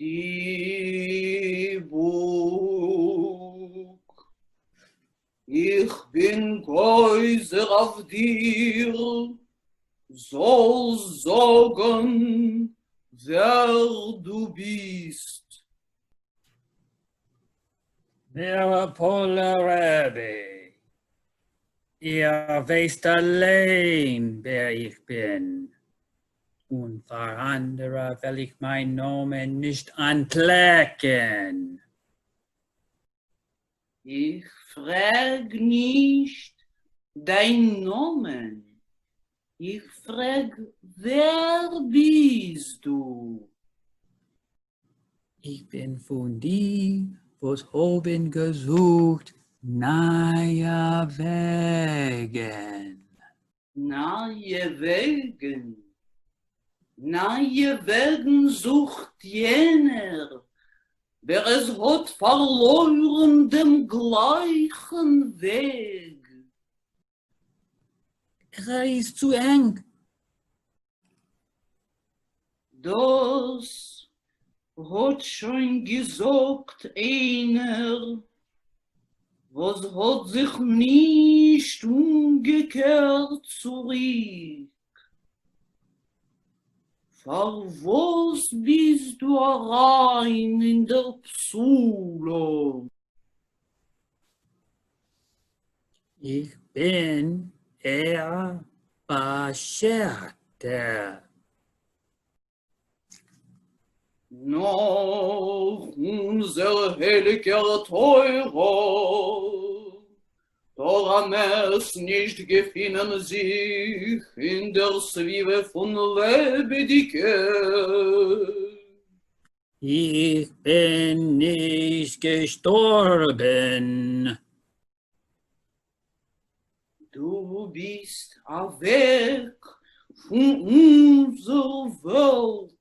Die Burg. Ich bin Geuser auf dir, soll sagen, wer du bist. Werpoler Rebbe, ihr wisst allein, wer ich bin. Und für andere will ich meinen Namen nicht anklicken. Ich frag nicht dein Namen. Ich frag, wer bist du? Ich bin von die, was oben gesucht, neue Wegen. Neue Wegen. Neue Wegen sucht jener, wer es hat verloren dem gleichen Weg. Er ist zu eng. Das hat schon gesagt einer, was hat sich nicht umgekehrt zurück. Vor was bist du rein in der Psula? Ich bin eher beschert. Noch unser heiliger Teurer, daran es nicht gefunden sich in der Zwiebel von Lebendige. Ich bin nicht gestorben. Du bist weg von unserer Welt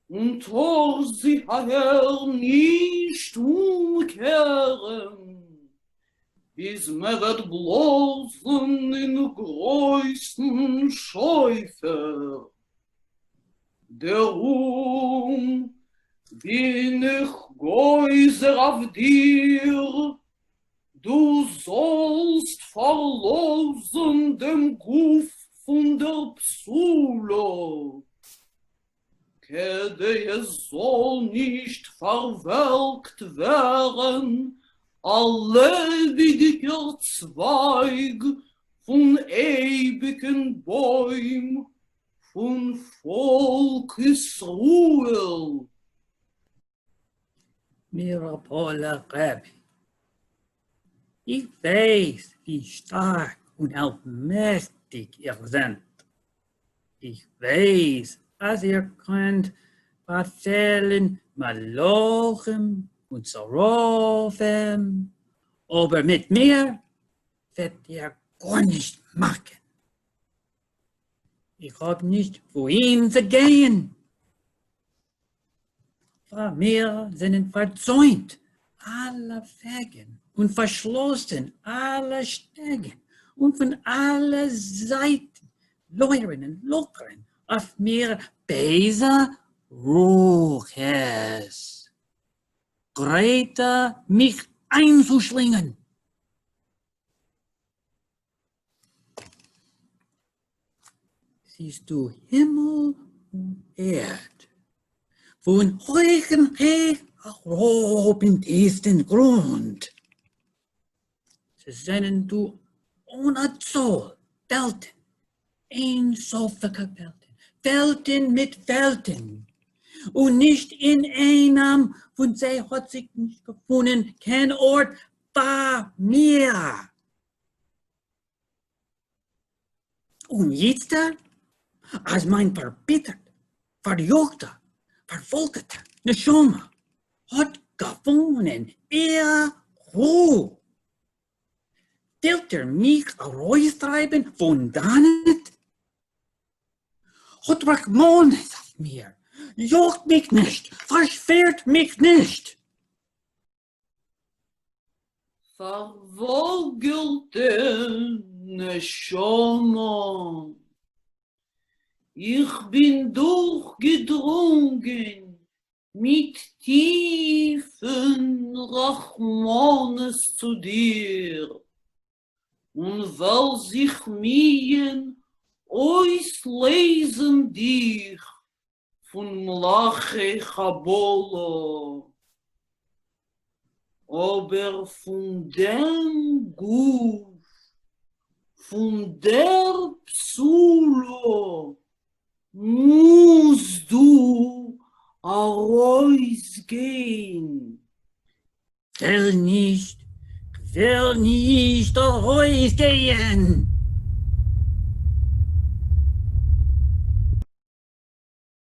und hast sie her nicht umkehren, bis mir wird bloßen in größten Schäufer. Darum bin ich Geuser auf dir, du sollst verlosen dem Guf von der Psula. Es soll nicht verwelkt werden, allewiger Zweig von ewigen Bäumen, von Volk Israel. Werpoler Rebbe, ich weiß, wie stark und allmächtig ihr seid. Ich weiß, dass ihr könnt befehlen, Malochem und Seraphim, aber mit mir werdet ihr gar nicht machen. Ich habe nicht, wohin zu gehen. Vor mir sind verzäunt alle Wegen und verschlossen alle Stegen und von allen Seiten leuern und lockern auf mir böse Ruches. Grete mich einzuschlingen. Siehst du Himmel und Erde, von hohen Weg erhoben diesen Grund. Sie sind du ohne Zoll, Welten, einsolche Welten, Welten mit Welten. Und nicht in einem von sie hat sich nicht gefunden, kein Ort war mir. Und jetzt, als mein verbittert, verjochter, verfolgter Neshama hat gefunden, Ruhe. Will mich raustreiben von Danet? Hat Rachmanis auf mir. Jogt mich nicht, verschwert mich nicht. Verwogelte Neshama, ich bin durchgedrungen mit tiefen Rachmanes zu dir und will sich mien auslesen dich von Malachi Chabolo. Aber von dem Guf, von der Psulo, musst du rausgehen. Will nicht rausgehen.